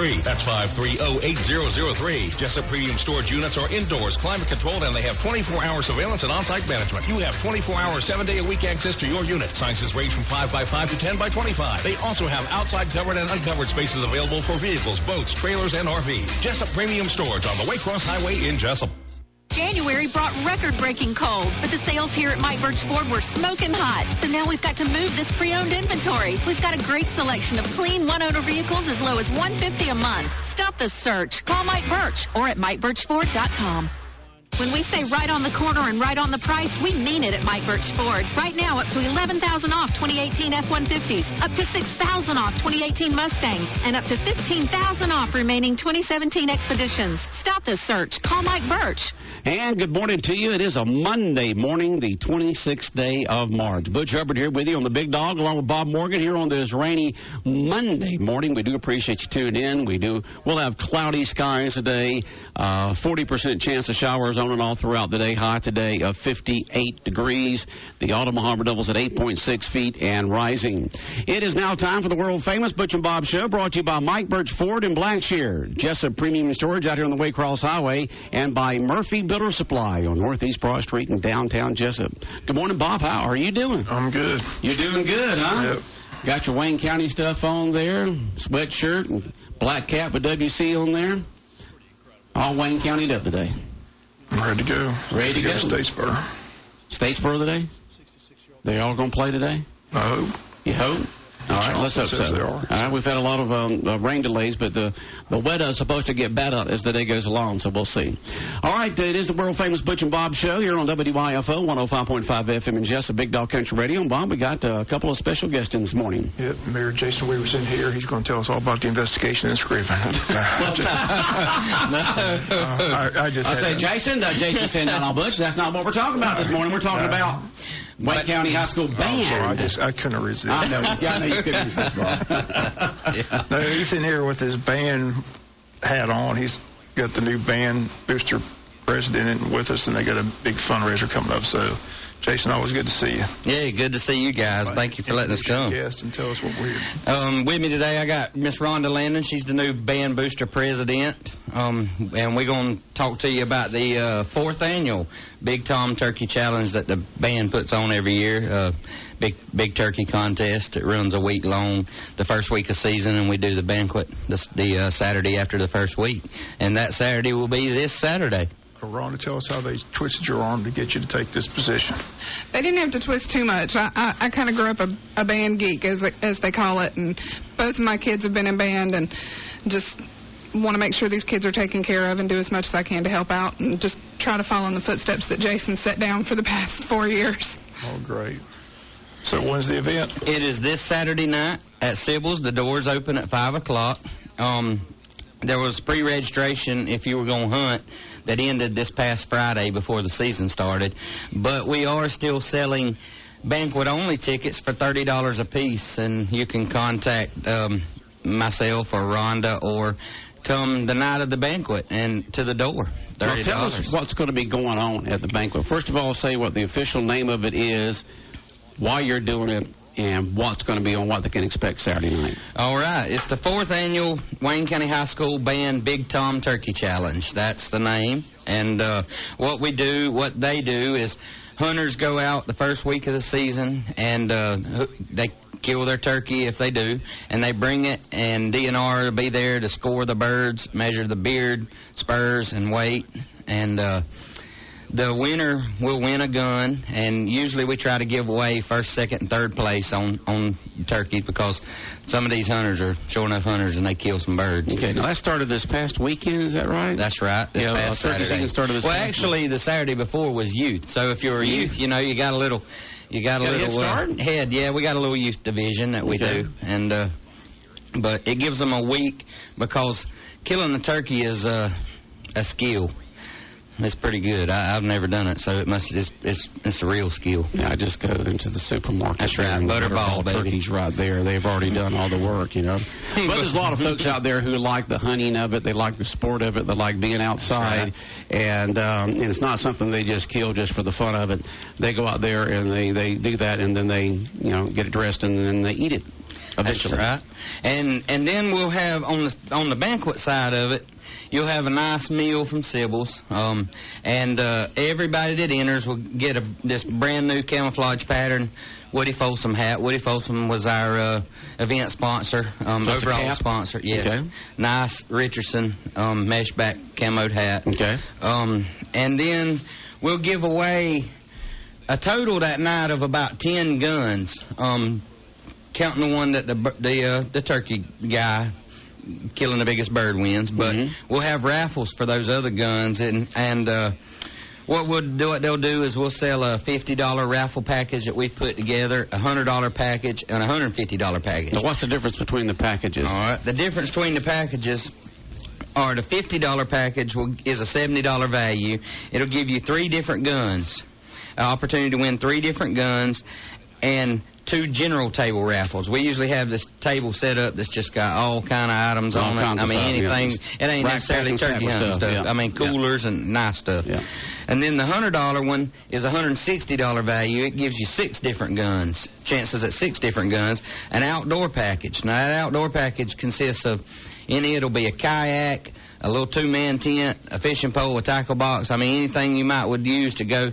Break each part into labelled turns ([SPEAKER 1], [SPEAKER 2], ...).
[SPEAKER 1] 530-8003. That's 530-8003. Jessup Premium Storage Units are indoors, climate controlled, and they have 24-hour surveillance and on-site management. You have 24-hour, 7-day-a-week access to your unit. Sizes range from 5x5 to 10x25. They also have outside covered and uncovered spaces available for vehicles, boats, trailers, and RVs. Jessup Premium Storage on the Waycross Highway in Jessup.
[SPEAKER 2] January brought record-breaking cold, but the sales here at Mike Birch Ford were smoking hot. So now we've got to move this pre-owned inventory. We've got a great selection of clean one-owner vehicles as low as $150 a month. Stop the search. Call Mike Birch or at MikeBirchFord.com. When we say right on the corner and right on the price, we mean it at Mike Birch Ford. Right now, up to $11,000 off 2018 F-150s, up to $6,000 off 2018 Mustangs, and up to $15,000 off remaining 2017 Expeditions. Stop the search. Call Mike Birch.
[SPEAKER 3] And good morning to you. It is a Monday morning, the 26th day of March. Butch Hubbard here with you on the Big Dog, along with Bob Morgan here on this rainy Monday morning. We do appreciate you tuning in. We'll have cloudy skies today, 40% chance of showers on and all throughout the day. High today of 58 degrees. The Autumn Harbor doubles at 8.6 feet and rising. It is now time for the world-famous Butch and Bob Show, brought to you by Mike Birch Ford in Blackshear, Jessup Premium Storage out here on the Waycross Highway, and by Murphy Builder Supply on Northeast Broad Street in downtown Jessup. Good morning, Bob. How are you doing?
[SPEAKER 4] I'm good.
[SPEAKER 3] You're doing good, huh?
[SPEAKER 4] Yep.
[SPEAKER 3] Got your Wayne County stuff on there, sweatshirt, and black cap with WC on there. All Wayne County'd up today.
[SPEAKER 4] I'm ready to go.
[SPEAKER 3] Ready to go?
[SPEAKER 4] Statesboro.
[SPEAKER 3] Statesboro today? They all going to play today?
[SPEAKER 4] I hope.
[SPEAKER 3] You hope? All right, let's hope so.
[SPEAKER 4] They are.
[SPEAKER 3] All right, we've had a lot of rain delays, but the weather is supposed to get better as the day goes along, so we'll see. All right, it is the world-famous Butch and Bob Show here on WYFO 105.5 FM in Jessup, Big Dog Country Radio. And, Bob, we got a couple of special guests in this morning.
[SPEAKER 4] Yep, Mayor Jason Weaver's in here. He's going to tell us all about the investigation in Scriven.
[SPEAKER 3] Jason said, no, Butch, that's not what we're talking about this morning. We're talking about Wayne County High School Band.
[SPEAKER 4] Oh, sorry, I couldn't resist.
[SPEAKER 3] I know you couldn't resist, Bob.
[SPEAKER 4] Yeah. No, he's in here with his band hat on. He's got the new band booster president with us, and they got a big fundraiser coming up. So, Jason, always good to see you.
[SPEAKER 5] Yeah, good to see you guys. Thank you for letting us come.
[SPEAKER 4] Guest and tell us what we're
[SPEAKER 5] with me today, I got Miss Rhonda Landon. She's the new band booster president, and we're going to talk to you about the fourth annual Big Tom Turkey Challenge that the band puts on every year. Big turkey contest. It runs a week long, the first week of season, and we do the banquet the Saturday after the first week. And that Saturday will be this Saturday.
[SPEAKER 4] Rhonda, tell us how they twisted your arm to get you to take this position.
[SPEAKER 6] They didn't have to twist too much. I kind of grew up a band geek, as they call it, and both of my kids have been in band, and just want to make sure these kids are taken care of and do as much as I can to help out and just try to follow in the footsteps that Jason set down for the past 4 years.
[SPEAKER 4] Oh, great. So when's the event?
[SPEAKER 5] It is this Saturday night at Sybil's. The doors open at 5 o'clock. There was pre-registration if you were going to hunt that ended this past Friday before the season started. But we are still selling banquet-only tickets for $30 a piece, and you can contact myself or Rhonda or come the night of the banquet and to the door. $30.
[SPEAKER 3] Well, tell us what's going to be going on at the banquet. First of all, say what the official name of it is, why you're doing it, and what's going to be on what they can expect Saturday night.
[SPEAKER 5] All right. It's the fourth annual Wayne County High School Band Big Tom Turkey Challenge. That's the name. And what they do is hunters go out the first week of the season, and they kill their turkey if they do, and they bring it, and DNR will be there to score the birds, measure the beard, spurs, and weight, and the winner will win a gun, and usually we try to give away first, second, and third place on turkeys because some of these hunters are sure enough hunters and they kill some birds.
[SPEAKER 3] Okay, now that started this past weekend, is that right?
[SPEAKER 5] That's right. This past Saturday. The Saturday before was youth. So if you're a youth, you got a little head. Yeah, we got a little youth division that we do, and but it gives them a week because killing the turkey is a skill. It's pretty good. I've never done it, so it's a real skill.
[SPEAKER 3] Yeah, I just go into the supermarket.
[SPEAKER 5] That's right, Butterball, baby.
[SPEAKER 3] Turkey's right there. They've already done all the work, But there's a lot of folks out there who like the hunting of it. They like the sport of it. They like being outside. Right. And it's not something they just kill just for the fun of it. They go out there and they do that, and then they get it dressed, and then they eat it. eventually.
[SPEAKER 5] That's right. And then we'll have on the banquet side of it, you'll have a nice meal from Sybil's, and everybody that enters will get this brand new camouflage pattern Woody Folsom hat. Woody Folsom was our event sponsor, overall sponsor. Yes, okay. Nice Richardson mesh back camoed hat.
[SPEAKER 3] Okay.
[SPEAKER 5] And then we'll give away a total that night of about 10 guns, counting the one that the turkey guy killing the biggest bird wins. But we'll have raffles for those other guns, and what they'll do is we'll sell a $50 raffle package that we've put together, a $100 package, and a $150 package.
[SPEAKER 3] So what's the difference between the packages?
[SPEAKER 5] All right. The difference between the packages are the $50 package is a $70 value. It'll give you 3 different guns, an opportunity to win 3 different guns, and 2 general table raffles. We usually have this table set up that's just got all kind of items on it. I mean, anything. It ain't necessarily turkey hunting stuff.
[SPEAKER 3] Yeah.
[SPEAKER 5] I mean, coolers and nice stuff.
[SPEAKER 3] Yeah.
[SPEAKER 5] And then the $100 one is a $160 value. It gives you 6 different guns, chances at 6 different guns. An outdoor package. Now, that outdoor package consists of, in it, it'll be a kayak, a little 2-man tent, a fishing pole, a tackle box. I mean, anything you would use to go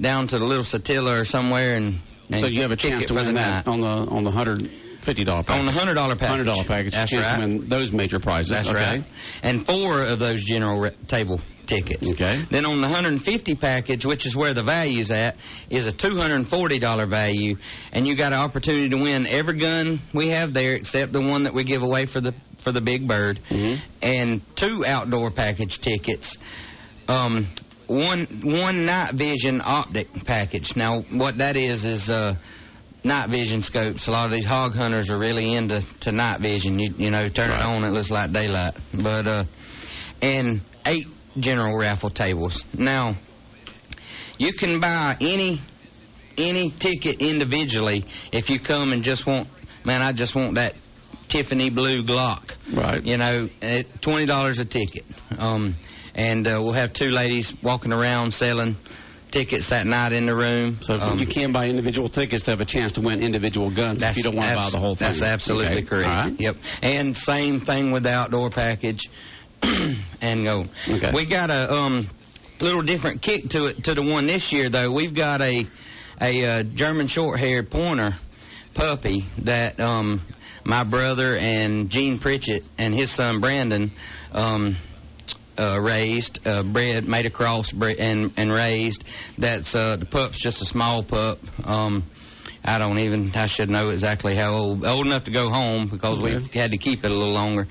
[SPEAKER 5] down to the little Satilla or somewhere and
[SPEAKER 3] so you have a chance to win that on the $150 package.
[SPEAKER 5] On the $100 package.
[SPEAKER 3] $100 package.
[SPEAKER 5] That's
[SPEAKER 3] right.
[SPEAKER 5] To
[SPEAKER 3] win those major prizes.
[SPEAKER 5] That's right. And 4 of those general table tickets.
[SPEAKER 3] Okay.
[SPEAKER 5] Then on the 150 package, which is where the value's at, is a $240 value, and you got an opportunity to win every gun we have there except the one that we give away for the big bird, and 2 outdoor package tickets. One night vision optic package. Now, what that is night vision scopes. A lot of these hog hunters are really into night vision. You know, turn it on, it looks like daylight. But and 8 general raffle tables. Now, you can buy any ticket individually if you come and just want. Man, I just want that Tiffany blue Glock.
[SPEAKER 3] Right.
[SPEAKER 5] You know, $20 a ticket. And we'll have 2 ladies walking around selling tickets that night in the room.
[SPEAKER 3] So you can buy individual tickets to have a chance to win individual guns if you don't want to buy the whole thing.
[SPEAKER 5] That's absolutely correct.
[SPEAKER 3] All right.
[SPEAKER 5] Yep. And same thing with the outdoor package. And go.
[SPEAKER 3] Okay.
[SPEAKER 5] We got a little different kick to it to the one this year, though. We've got a German short-haired pointer puppy that my brother and Gene Pritchett and his son Brandon raised, bred, made a cross and raised. That's the pup's just a small pup. I should know exactly how old enough to go home because we've had to keep it a little longer.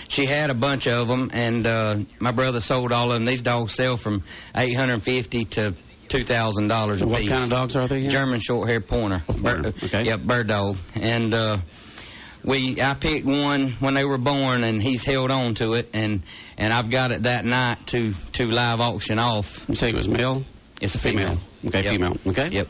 [SPEAKER 5] She had a bunch of them, and my brother sold all of them. These dogs sell from $850 to $2,000 a piece.
[SPEAKER 3] What kind of dogs are they?
[SPEAKER 5] German short-haired pointer.
[SPEAKER 3] Okay.
[SPEAKER 5] Yep, bird dog. And I picked one when they were born, and he's held on to it, and I've got it that night to live auction off.
[SPEAKER 3] You say it was male?
[SPEAKER 5] It's a female.
[SPEAKER 3] Okay,
[SPEAKER 5] yep.
[SPEAKER 3] Female. Okay.
[SPEAKER 5] Yep.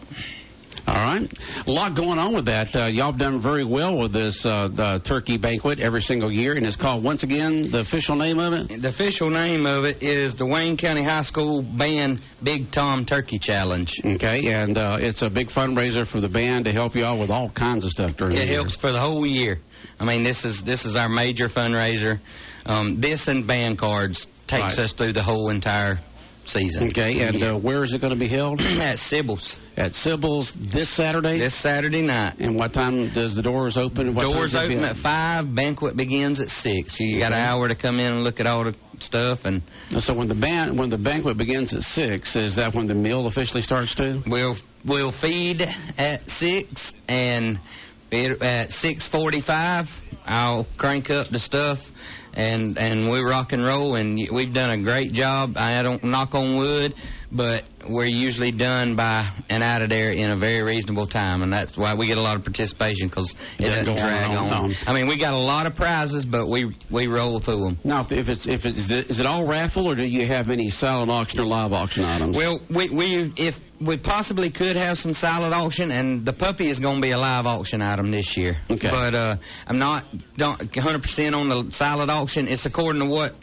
[SPEAKER 3] All right. A lot going on with that. Y'all have done very well with this turkey banquet every single year, and it's called, once again, the official name of it?
[SPEAKER 5] The official name of it is the Wayne County High School Band Big Tom Turkey Challenge.
[SPEAKER 3] Okay, and it's a big fundraiser for the band to help you all with all kinds of stuff during the year.
[SPEAKER 5] It helps for the whole year. I mean, this is our major fundraiser. This and band cards takes us through the whole entire season.
[SPEAKER 3] Okay, and where is it going to be held?
[SPEAKER 5] At Sybil's.
[SPEAKER 3] At Sybil's this Saturday?
[SPEAKER 5] This Saturday night.
[SPEAKER 3] And what time does the doors open?
[SPEAKER 5] Doors open at 5. Banquet begins at 6. You got an hour to come in and look at all the stuff. And so when the banquet begins at 6, is that when the meal officially starts too? We'll feed at 6, and at 6:45 I'll crank up the stuff. And we rock and roll, and we've done a great job. I don't knock on wood, but we're usually done by and out of there in a very reasonable time, and that's why we get a lot of participation, because it doesn't drag on. I mean, we got a lot of prizes, but we roll through them.
[SPEAKER 3] Now, is it all raffle, or do you have any silent auction or live auction items?
[SPEAKER 5] Well, if we possibly could have some silent auction, and the puppy is going to be a live auction item this year.
[SPEAKER 3] Okay.
[SPEAKER 5] But I'm not 100% on the silent auction. It's according to what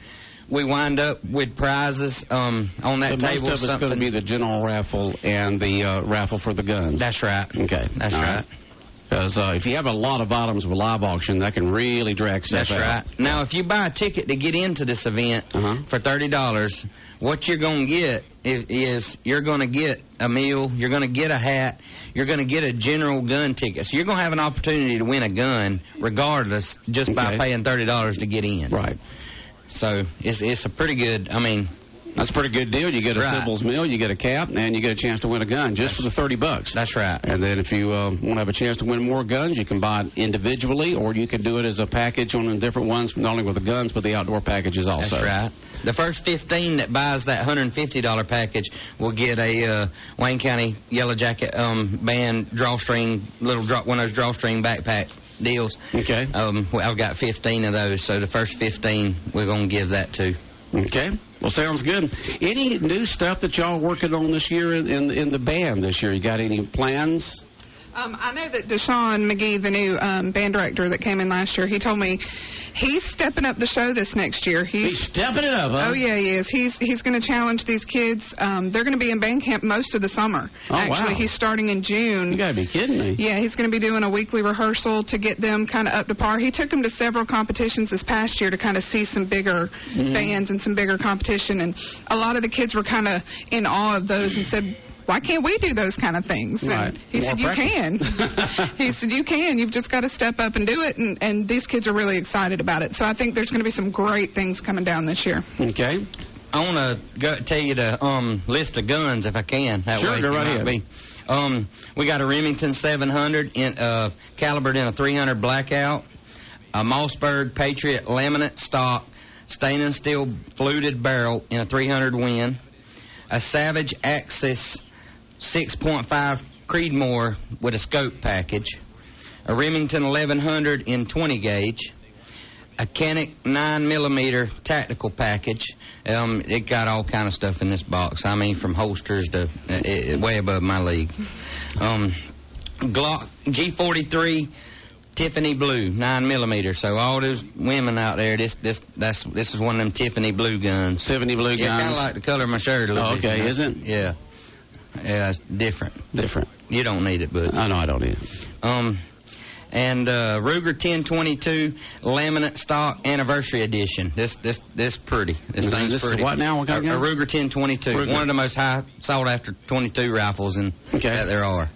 [SPEAKER 5] we wind up with prizes on that table.
[SPEAKER 3] Most of it's going to be the general raffle and the raffle for the guns.
[SPEAKER 5] That's right.
[SPEAKER 3] Okay.
[SPEAKER 5] That's right.
[SPEAKER 3] Because if you have a lot of items with live auction, that can really drag stuff out.
[SPEAKER 5] That's right. Now, if you buy a ticket to get into this event for $30, what you're going to get is you're going to get a meal, you're going to get a hat, you're going to get a general gun ticket. So you're going to have an opportunity to win a gun regardless just by paying $30 to get in.
[SPEAKER 3] Right.
[SPEAKER 5] So it's a pretty good,
[SPEAKER 3] that's a pretty good deal. You get a Sybil's meal, you get a cap, and you get a chance to win a gun just for the $30.
[SPEAKER 5] That's right.
[SPEAKER 3] And then if you want to have a chance to win more guns, you can buy it individually, or you can do it as a package on the different ones, not only with the guns, but the outdoor packages also.
[SPEAKER 5] That's right. The first 15 that buys that $150 package will get a Wayne County Yellow Jacket band drawstring, one of those drawstring backpack deals.
[SPEAKER 3] Okay.
[SPEAKER 5] I've got 15 of those, so the first 15 we're going to give that to.
[SPEAKER 3] Okay. Well, sounds good. Any new stuff that y'all are working on this year in the band this year? You got any plans?
[SPEAKER 6] I know that Deshaun McGee, the new band director that came in last year, he told me he's stepping up the show this next year.
[SPEAKER 3] He's stepping it up, huh?
[SPEAKER 6] Oh, yeah, he is. He's going to challenge these kids. They're going to be in band camp most of the summer.
[SPEAKER 3] Oh,
[SPEAKER 6] actually,
[SPEAKER 3] wow.
[SPEAKER 6] He's starting in June.
[SPEAKER 3] You got to be kidding me.
[SPEAKER 6] Yeah, he's going to be doing a weekly rehearsal to get them kind of up to par. He took them to several competitions this past year to kind of see some bigger bands and some bigger competition. And a lot of the kids were kind of in awe of those and said, why can't we do those kind of things?
[SPEAKER 3] Right.
[SPEAKER 6] And he said, you can. He said, you can. You've just got to step up and do it. And these kids are really excited about it. So I think there's going to be some great things coming down this year.
[SPEAKER 3] Okay.
[SPEAKER 5] I want to tell you the list of guns if I can. That
[SPEAKER 3] sure,
[SPEAKER 5] way
[SPEAKER 3] go right ahead.
[SPEAKER 5] We got a Remington 700 calibered in a 300 blackout, a Mossberg Patriot laminate stock stainless steel fluted barrel in a 300 Win, a Savage Axis 6.5 Creedmoor with a scope package, a Remington 1100 in 20 gauge, a Canik 9mm tactical package. It got all kind of stuff in this box. From holsters to way above my league. Glock G43 Tiffany blue 9mm. So all those women out there, this is one of them Tiffany blue guns.
[SPEAKER 3] Tiffany blue guns.
[SPEAKER 5] Yeah, kind of like the color of my shirt a little bit.
[SPEAKER 3] Okay, is it?
[SPEAKER 5] Yeah. Yeah, it's different.
[SPEAKER 3] Different.
[SPEAKER 5] You don't need it, but
[SPEAKER 3] I know I don't need it.
[SPEAKER 5] And Ruger 1022 laminate stock anniversary edition. This pretty. This thing's
[SPEAKER 3] this
[SPEAKER 5] pretty.
[SPEAKER 3] Is what now? What kind
[SPEAKER 5] a Ruger 1022.
[SPEAKER 3] Ruger.
[SPEAKER 5] One of the most high sought after 22 rifles that there are.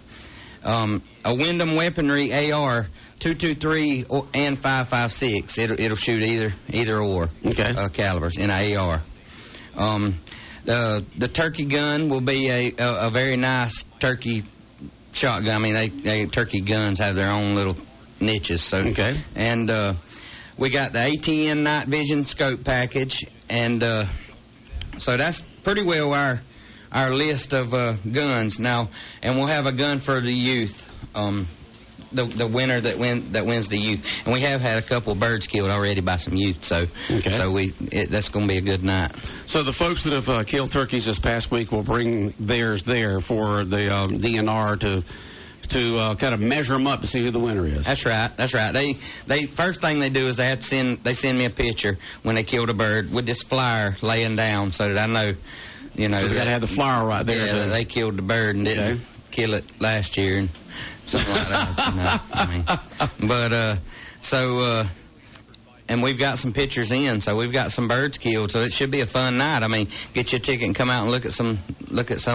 [SPEAKER 5] A Wyndham Weaponry AR 223 and 556. It'll shoot either or calibers in an AR. The turkey gun will be a very nice turkey shotgun. They turkey guns have their own little niches. So and we got the ATN night vision scope package, and so that's pretty well our list of guns now. And we'll have a gun for the youth. The winner that wins the youth, and we have had a couple of birds killed already by some youth, so that's going to be a good night.
[SPEAKER 3] So the folks that have killed turkeys this past week will bring theirs there for the DNR to kind of measure them up to see who the winner is.
[SPEAKER 5] That's right. They first thing they do is they send me a picture when they killed a bird with this flyer laying down so that I know,
[SPEAKER 3] So they got to have the flyer right there.
[SPEAKER 5] Yeah, they killed the bird and didn't kill it last year and something like that. And we've got some pictures in, so we've got some birds killed, so it should be a fun night. Get you a ticket and come out and look at some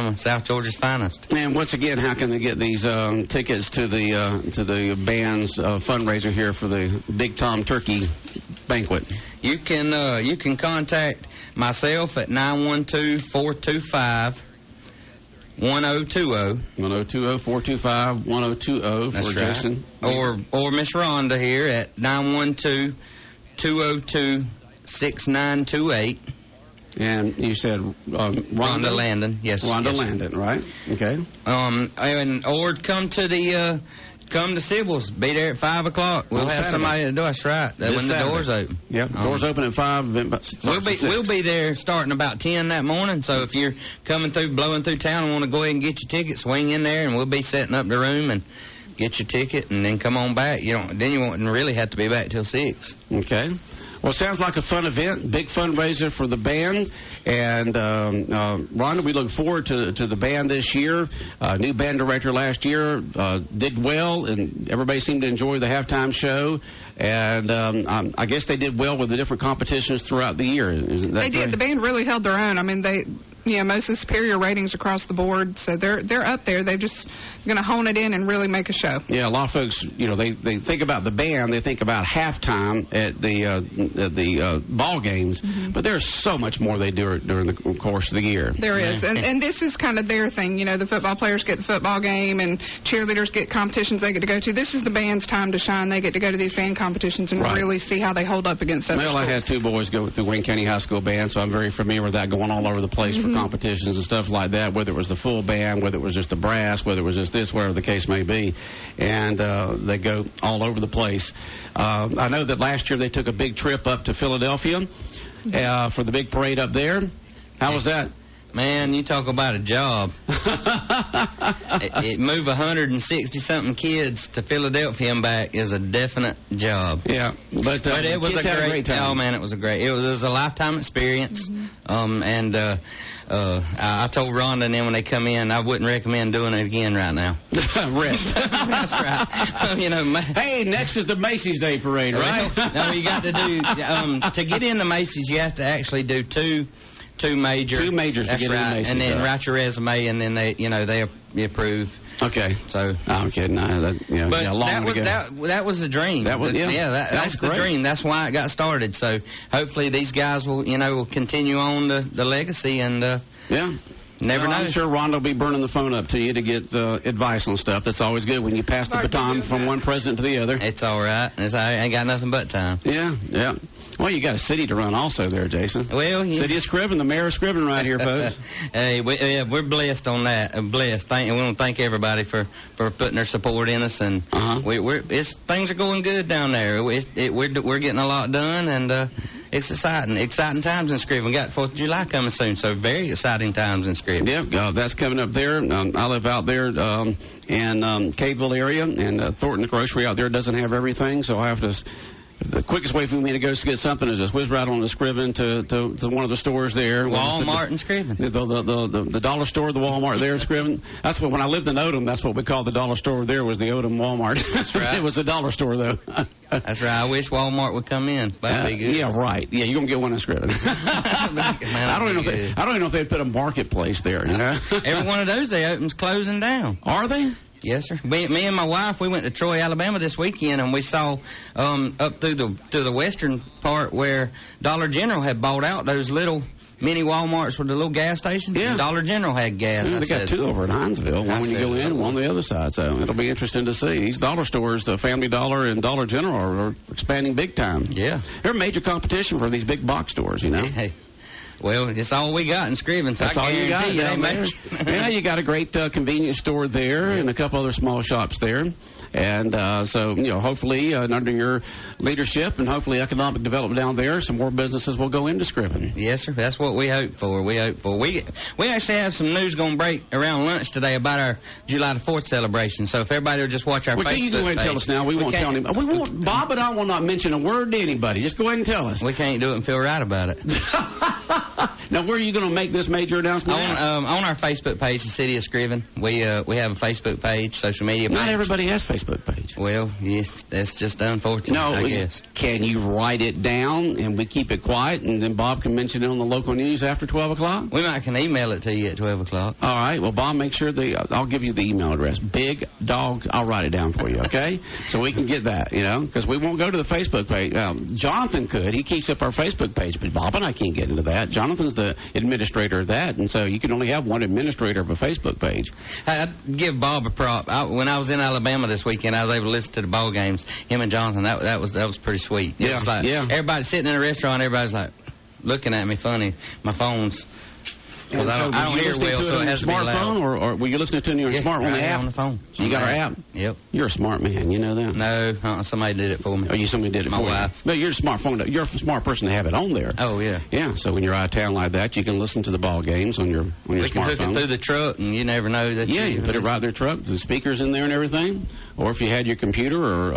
[SPEAKER 5] of South Georgia's finest.
[SPEAKER 3] And once again, how can they get these tickets to the band's fundraiser here for the Big Tom Turkey Banquet?
[SPEAKER 5] You can contact myself at 912-425-1020.
[SPEAKER 3] 1020-425-1020 for Jason.
[SPEAKER 5] Or Miss Rhonda here at 912-202-6928.
[SPEAKER 3] And you said
[SPEAKER 5] Rhonda Landon. Yes.
[SPEAKER 3] Rhonda Landon, right? Okay.
[SPEAKER 5] Or come to Sybil's. Be there at 5 o'clock. We'll have somebody at the door. That's right. When the doors open.
[SPEAKER 3] Yep. Doors open at 5.
[SPEAKER 5] We'll be there starting about 10 that morning. So if you're blowing through town and want to go ahead and get your ticket, swing in there, and we'll be setting up the room and get your ticket, and then come on back. Then you won't really have to be back till 6.
[SPEAKER 3] Okay. Well, it sounds like a fun event, big fundraiser for the band. And, Rhonda, we look forward to the band this year. New band director last year did well, and everybody seemed to enjoy the halftime show. And I guess they did well with the different competitions throughout the year. Isn't that
[SPEAKER 6] They did. The band really held their own. I mean, most of the superior ratings across the board, so they're up there. They're just going to hone it in and really make a show.
[SPEAKER 3] Yeah, a lot of folks, they think about the band, they think about halftime at the ball games, but there's so much more they do during the course of the year.
[SPEAKER 6] There is, and this is kind of their thing. The football players get the football game, and cheerleaders get competitions they get to go to. This is the band's time to shine. They get to go to these band competitions and really see how they hold up against other schools.
[SPEAKER 3] I had 2 boys go through Wayne County High School band, so I'm very familiar with that, going all over the place for competitions and stuff like that, whether it was the full band, whether it was just the brass, whether it was just this, whatever the case may be. And they go all over the place. I know that last year they took a big trip up to Philadelphia for the big parade up there. How was that?
[SPEAKER 5] Man, you talk about a job. It move 160-something kids to Philadelphia and back is a definite job.
[SPEAKER 3] Yeah, but
[SPEAKER 5] it was a great time. Oh, man, it was a lifetime experience. I told Rhonda and them when they come in, I wouldn't recommend doing it again right now.
[SPEAKER 3] Rest.
[SPEAKER 5] That's right.
[SPEAKER 3] Hey, next is the Macy's Day Parade, right?
[SPEAKER 5] No, you got to do, to get into Macy's, you have to actually do two majors. 2 majors to get into Macy's. And then write your resume, and then they approve.
[SPEAKER 3] Okay.
[SPEAKER 5] So
[SPEAKER 3] I'm kidding.
[SPEAKER 5] That was the dream. That's the dream. That's why it got started. So hopefully these guys will continue on the legacy and never know.
[SPEAKER 3] I'm sure Rhonda will be burning the phone up to you to get advice on stuff. That's always good when you pass the baton from one president to the other.
[SPEAKER 5] It's all right. I ain't got nothing but time.
[SPEAKER 3] Yeah. Well, you got a city to run also there, Jason.
[SPEAKER 5] Well,
[SPEAKER 3] City of Scriven, the mayor of Scriven right here, folks.
[SPEAKER 5] Hey, we're blessed on that. Blessed. We want to thank everybody for putting their support in us, and things are going good down there. We're getting a lot done, and it's exciting times in Scriven. We got 4th of July coming soon, so very exciting times in Scriven.
[SPEAKER 3] Yeah, that's coming up there. I live out there in Caveville area, and Thornton's Grocery out there doesn't have everything, so I have to. The quickest way for me to go to get something is just whiz right on to Scriven to one of the stores there.
[SPEAKER 5] Walmart in Scriven.
[SPEAKER 3] The dollar store, the Walmart there in Scriven. That's when I lived in Odom, that's what we called the dollar store there, was the Odom Walmart.
[SPEAKER 5] That's right.
[SPEAKER 3] It was a dollar store, though.
[SPEAKER 5] That's right. I wish Walmart would come in. That'd be good.
[SPEAKER 3] Yeah, right. Yeah, you're going to get one in Scriven. I don't even know if they put a marketplace there.
[SPEAKER 5] Every one of those they open's closing down.
[SPEAKER 3] Are they?
[SPEAKER 5] Yes, sir. Me and my wife, we went to Troy, Alabama this weekend, and we saw up through the western part where Dollar General had bought out those little mini Walmarts with the little gas stations.
[SPEAKER 3] Yeah.
[SPEAKER 5] Dollar General had gas.
[SPEAKER 3] They got 2 over in Hinesville. One when you go in and one on the other side. So it'll be interesting to see. These dollar stores, the Family Dollar and Dollar General, are expanding big time.
[SPEAKER 5] Yeah.
[SPEAKER 3] They're a major competition for these big box stores,
[SPEAKER 5] Hey. Well, it's all we got in Scriven, so
[SPEAKER 3] that's all you got. Yeah, you got a great convenience store there and a couple other small shops there. And so, hopefully under your leadership and hopefully economic development down there, some more businesses will go into Scriven.
[SPEAKER 5] Yes, sir. That's what we hope for. We actually have some news going to break around lunch today about our July the 4th celebration. So if everybody will just watch our Facebook
[SPEAKER 3] you go ahead and tell us now. We won't tell anybody. Bob and I will not mention a word to anybody. Just go ahead and tell us.
[SPEAKER 5] We can't do it and feel right about it.
[SPEAKER 3] Now, where are you going to make this major announcement?
[SPEAKER 5] On our Facebook page, the City of Scriven. We have a Facebook page, social media page.
[SPEAKER 3] Not everybody has a Facebook page.
[SPEAKER 5] Well, yes, that's just unfortunate, I guess.
[SPEAKER 3] Can you write it down and we keep it quiet, and then Bob can mention it on the local news after 12 o'clock?
[SPEAKER 5] We can email it to you at 12 o'clock.
[SPEAKER 3] All right. Well, Bob, make sure I'll give you the email address. Big Dog, I'll write it down for you, okay? So we can get that, because we won't go to the Facebook page. Jonathan could. He keeps up our Facebook page, but Bob and I can't get into that. Jonathan's the administrator of that, and so you can only have one administrator of a Facebook page.
[SPEAKER 5] I'd give Bob a prop. When I was in Alabama this weekend, I was able to listen to the ball games. Him and Jonathan, that was pretty sweet. It was like everybody sitting in a restaurant, everybody's like looking at me funny. My phone's. Because I don't hear well, so it has to be loud.
[SPEAKER 3] Smartphone, or were you listening to it on your smartphone?
[SPEAKER 5] Right
[SPEAKER 3] app?
[SPEAKER 5] On the phone.
[SPEAKER 3] So you got our app?
[SPEAKER 5] Yep.
[SPEAKER 3] You're a smart man. You know that?
[SPEAKER 5] No, somebody did it for me.
[SPEAKER 3] Oh, somebody did it for you?
[SPEAKER 5] My wife.
[SPEAKER 3] No, you're a smartphone. You're a smart person to have it on there.
[SPEAKER 5] Oh, yeah.
[SPEAKER 3] Yeah, so when you're out of town like that, you can listen to the ball games on your smartphone.
[SPEAKER 5] We can hook it through the truck, and you never know that.
[SPEAKER 3] Yeah, you put it right in their truck, the speakers in there and everything. Or if you had your computer or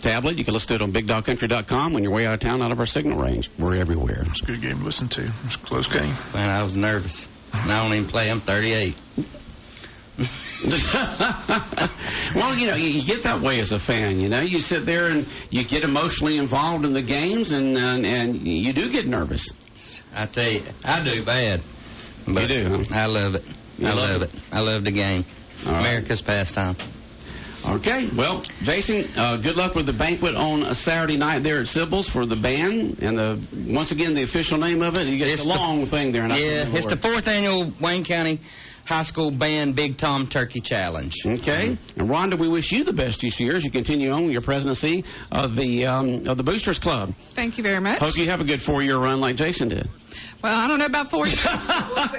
[SPEAKER 3] tablet. You can listen to it on BigDogCountry.com when you're way out of town, out of our signal range. We're everywhere.
[SPEAKER 4] It's a good game to listen to. It's a close game.
[SPEAKER 5] Man, I was nervous. And I don't even play. I'm 38.
[SPEAKER 3] Well, you get that way as a fan. You sit there and you get emotionally involved in the games, and you do get nervous.
[SPEAKER 5] I tell you, I do bad. But
[SPEAKER 3] you do, huh?
[SPEAKER 5] I love it. I love it. I love the game.
[SPEAKER 3] All right.
[SPEAKER 5] America's pastime.
[SPEAKER 3] Okay, well, Jason, good luck with the banquet on a Saturday night there at Sybil's for the band. And once again, the official name of it, it's a long thing there.
[SPEAKER 5] It's the 4th annual Wayne County High School Band Big Tom Turkey Challenge.
[SPEAKER 3] Okay, and Rhonda, we wish you the best this year as you continue on your presidency of the Boosters Club.
[SPEAKER 6] Thank you very much.
[SPEAKER 3] Hope you have a good 4-year run like Jason did.
[SPEAKER 6] Well, I don't know about 4 years. We'll see.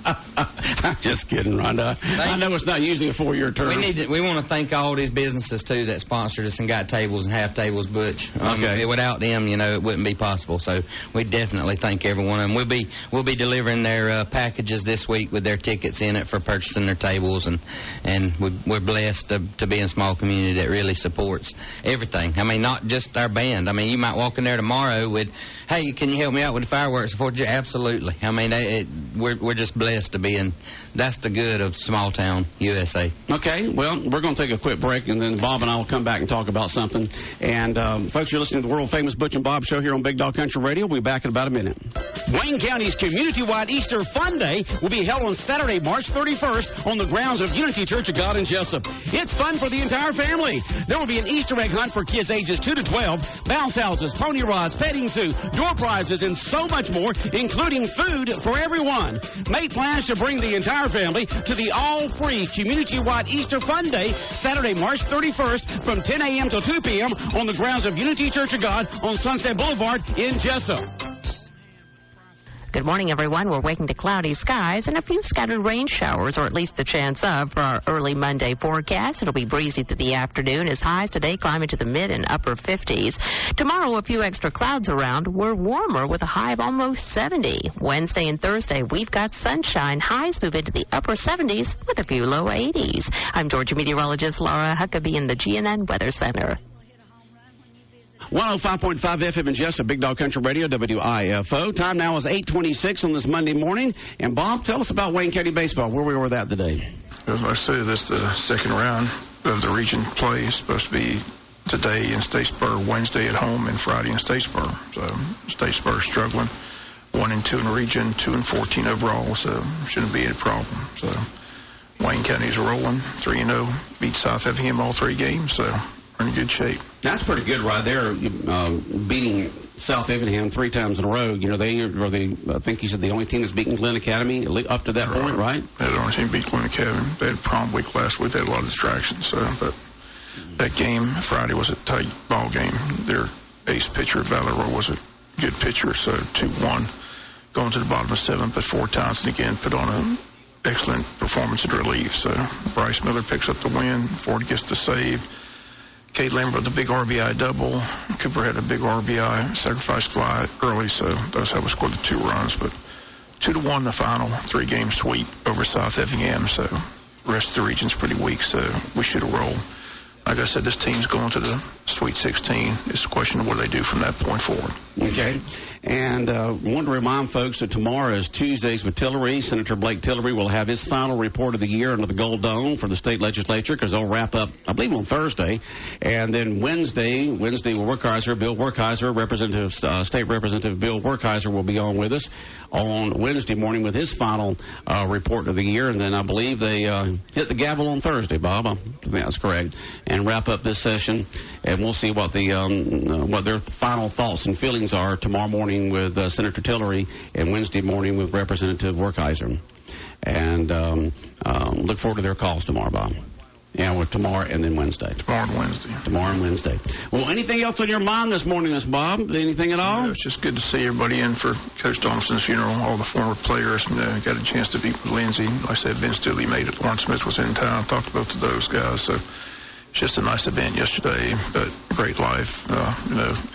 [SPEAKER 3] I'm just kidding, Rhonda. I know it's not usually a 4-year term.
[SPEAKER 5] We want to thank all these businesses too that sponsored us and got tables and half tables, Butch.
[SPEAKER 3] Okay.
[SPEAKER 5] Without them, it wouldn't be possible. So we definitely thank every one of them. We'll be delivering their packages this week with their tickets in it for purchasing their tables, and we're blessed to be in a small community that really supports everything. I mean, not just our band. I mean, you might walk in there tomorrow with, hey, can you help me out with the fireworks? Absolutely. I mean, we're just blessed to be in. That's the good of small town USA.
[SPEAKER 3] Okay, well, we're going to take a quick break, and then Bob and I will come back and talk about something. And, folks, you're listening to the world-famous Butch and Bob Show here on Big Dog Country Radio. We'll be back in about a minute. Wayne County's community-wide Easter Fun Day will be held on Saturday, March 31st on the grounds of Unity Church of God in Jessup. It's fun for the entire family. There will be an Easter egg hunt for kids ages 2 to 12, bounce houses, pony rods, petting zoo, door prizes, and so much more, including food for everyone. Make plans to bring the entire family to the all-free community-wide Easter Fun Day, Saturday, March 31st from 10 a.m. till 2 p.m. on the grounds of Unity Church of God on Sunset Boulevard in Jessup.
[SPEAKER 7] Good morning, everyone. We're waking to cloudy skies and a few scattered rain showers, or at least the chance of, for our early Monday forecast. It'll be breezy through the afternoon as highs today climb into the mid and upper 50s. Tomorrow, a few extra clouds around. We're warmer with a high of almost 70. Wednesday and Thursday, we've got sunshine. Highs move into the upper 70s with a few low 80s. I'm Georgia meteorologist Laura Huckabee in the GNN Weather Center.
[SPEAKER 3] 105.5 FM in Jessup, Big Dog Country Radio, WIFO. Time now is 8:26 on this Monday morning. And, Bob, tell us about Wayne County Baseball, where we were with that today.
[SPEAKER 4] As I said, this is the second round of the region play. It's supposed to be today in Statesboro, Wednesday at home, and Friday in Statesboro. So Statesboro struggling. 1-2 in the region, 2-14 overall, so shouldn't be any problem. So Wayne County's rolling, 3-0, beat South Effingham all 3 games, so we're in good shape.
[SPEAKER 3] That's pretty good right there, beating South Effingham 3 times in a row. I think you said the only team that's beaten Glen Academy up to that point, right?
[SPEAKER 4] They're the only team beat Glen Academy. They had prom week last week. They had a lot of distractions. But that game Friday was a tight ball game. Their ace pitcher, Valero, was a good pitcher, so 2-1. Going to the bottom of 7th, but 4 times, and again put on an excellent performance in relief. So Bryce Miller picks up the win. Ford gets the save. Cade Lambert with a big RBI double. Cooper had a big RBI sacrifice fly early, so that's how we scored the 2 runs. But 2-1 the final, 3-game sweep over South Effingham. So the rest of the region's pretty weak, so we should have rolled. Like I said, this team's going to the Sweet 16. It's a question of what they do from that point forward.
[SPEAKER 3] Okay. And I want to remind folks that tomorrow is Tuesdays with Tillery. Senator Blake Tillery will have his final report of the year under the Gold Dome for the state legislature, because they'll wrap up, I believe, on Thursday. And then Wednesday with Bill Werkheiser, State Representative Bill Werkheiser will be on with us on Wednesday morning with his final report of the year. And then I believe they hit the gavel on Thursday, Bob. I think that's correct. And wrap up this session, and we'll see what their final thoughts and feelings are tomorrow morning with Senator Tillery, and Wednesday morning with Representative Werkheiser. And look forward to their calls tomorrow, Bob. Yeah, with tomorrow and then Wednesday.
[SPEAKER 4] Tomorrow and Wednesday.
[SPEAKER 3] Well, anything else on your mind this morning, Miss Bob? Anything at all?
[SPEAKER 4] Yeah, it's just good to see everybody in for Coach Thompson's funeral, all the former players. Got a chance to meet with Lindsay. Like I said, Vince Dooley made it. Lawrence Smith was in town. I talked about to those guys. So just a nice event yesterday, but great life.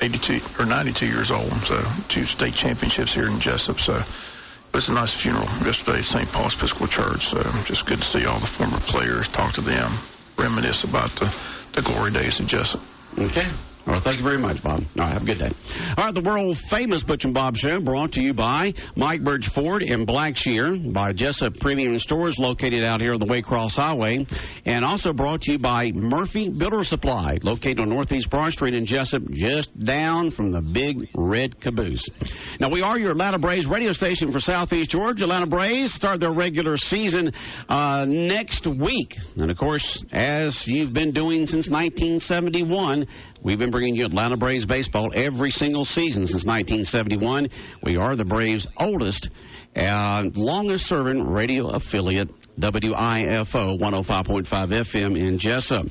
[SPEAKER 4] 82 or 92 years old, so 2 state championships here in Jessup. So it was a nice funeral yesterday at St. Paul's Episcopal Church. So just good to see all the former players, talk to them, reminisce about the the glory days in Jessup.
[SPEAKER 3] Okay. Well, thank you very much, Bob. All right, have a good day. All right, the world-famous Butch and Bob Show brought to you by Mike Burge Ford in Blackshear, by Jessup Premium Stores located out here on the Waycross Highway, and also brought to you by Murphy Builder Supply, located on Northeast Broad Street in Jessup, just down from the big red caboose. Now, we are your Atlanta Braves radio station for Southeast Georgia. Atlanta Braves start their regular season next week. And, of course, as you've been doing since 1971, we've been bringing you Atlanta Braves baseball every single season since 1971. We are the Braves' oldest and longest-serving radio affiliate, WIFO 105.5 FM in Jessup.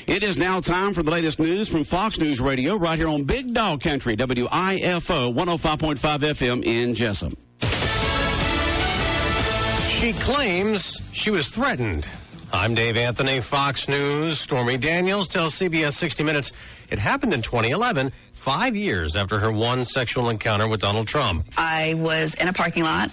[SPEAKER 3] It is now time for the latest news from Fox News Radio right here on Big Dog Country, WIFO 105.5 FM in Jessup.
[SPEAKER 8] She claims she was threatened. I'm Dave Anthony, Fox News. Stormy Daniels tells CBS 60 Minutes it happened in 2011, 5 years after her one sexual encounter with Donald Trump.
[SPEAKER 9] I was in a parking lot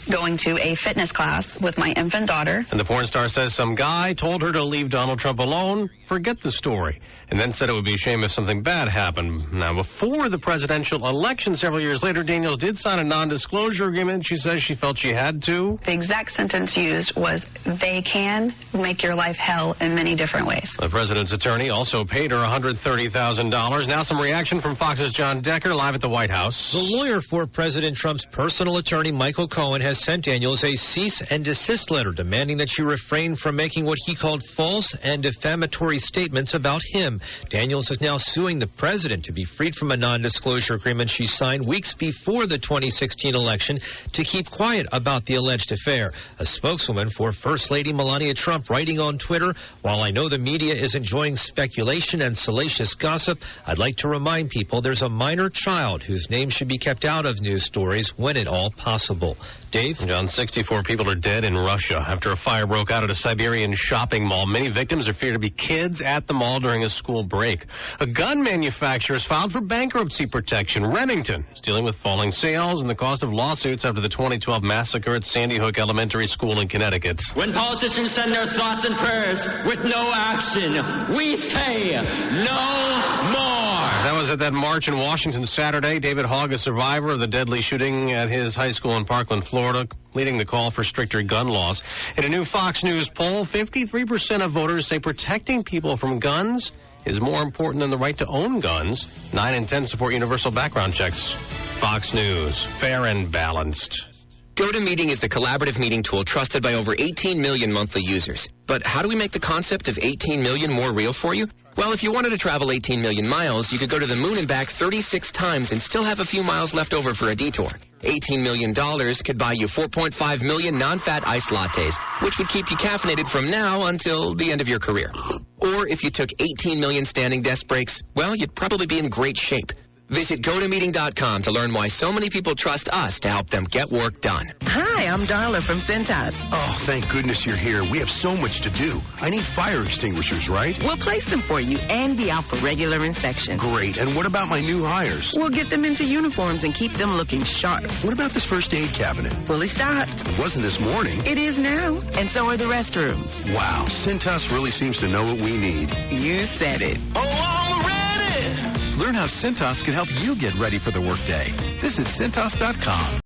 [SPEAKER 9] going to a fitness class with my infant daughter.
[SPEAKER 8] And the porn star says some guy told her to leave Donald Trump alone, forget the story, and then said it would be a shame if something bad happened. Now, before the presidential election several years later, Daniels did sign a non-disclosure agreement. She says she felt she had to.
[SPEAKER 9] The exact sentence used was, they can make your life hell in many different ways.
[SPEAKER 8] The president's attorney also paid her $130,000. Now some reaction from Fox's John Decker live at the White House.
[SPEAKER 10] The lawyer for President Trump's personal attorney, Michael Cohen, has sent Daniels a cease and desist letter demanding that she refrain from making what he called false and defamatory statements about him. Daniels is now suing the president to be freed from a non-disclosure agreement she signed weeks before the 2016 election to keep quiet about the alleged affair. A spokeswoman for First Lady Melania Trump writing on Twitter, while I know the media is enjoying speculation and salacious gossip, I'd like to remind people there's a minor child whose name should be kept out of news stories when at all possible. Dave?
[SPEAKER 8] John, 64 people are dead in Russia after a fire broke out at a Siberian shopping mall. Many victims are feared to be kids at the mall during a school break. A gun manufacturer has filed for bankruptcy protection. Remington is dealing with falling sales and the cost of lawsuits after the 2012 massacre at Sandy Hook Elementary School in Connecticut.
[SPEAKER 11] When politicians send their thoughts and prayers with no action, we say no more.
[SPEAKER 8] That was at that march in Washington Saturday. David Hogg, a survivor of the deadly shooting at his high school in Parkland, Florida, leading the call for stricter gun laws. In a new Fox News poll, 53% of voters say protecting people from guns is more important than the right to own guns. 9 in 10 support universal background checks. Fox News, fair and balanced.
[SPEAKER 12] GoToMeeting is the collaborative meeting tool trusted by over 18 million monthly users. But how do we make the concept of 18 million more real for you? Well, if you wanted to travel 18 million miles, you could go to the moon and back 36 times and still have a few miles left over for a detour. $18 million could buy you 4.5 million non-fat iced lattes, which would keep you caffeinated from now until the end of your career. Or if you took 18 million standing desk breaks, well, you'd probably be in great shape. Visit GoToMeeting.com to learn why so many people trust us to help them get work done.
[SPEAKER 13] Hi, I'm Darla from Cintas.
[SPEAKER 14] Oh, thank goodness you're here. We have so much to do. I need fire extinguishers, right?
[SPEAKER 13] We'll place them for you and be out for regular inspection.
[SPEAKER 14] Great. And what about my new hires?
[SPEAKER 13] We'll get them into uniforms and keep them looking sharp.
[SPEAKER 14] What about this first aid cabinet?
[SPEAKER 13] Fully stocked.
[SPEAKER 14] It wasn't this morning.
[SPEAKER 13] It is now. And so are the restrooms.
[SPEAKER 14] Wow. Cintas really seems to know what we need.
[SPEAKER 13] You said it.
[SPEAKER 14] Oh, I'm ready!
[SPEAKER 15] Learn how Cintas can help you get ready for the workday. Visit Cintas.com.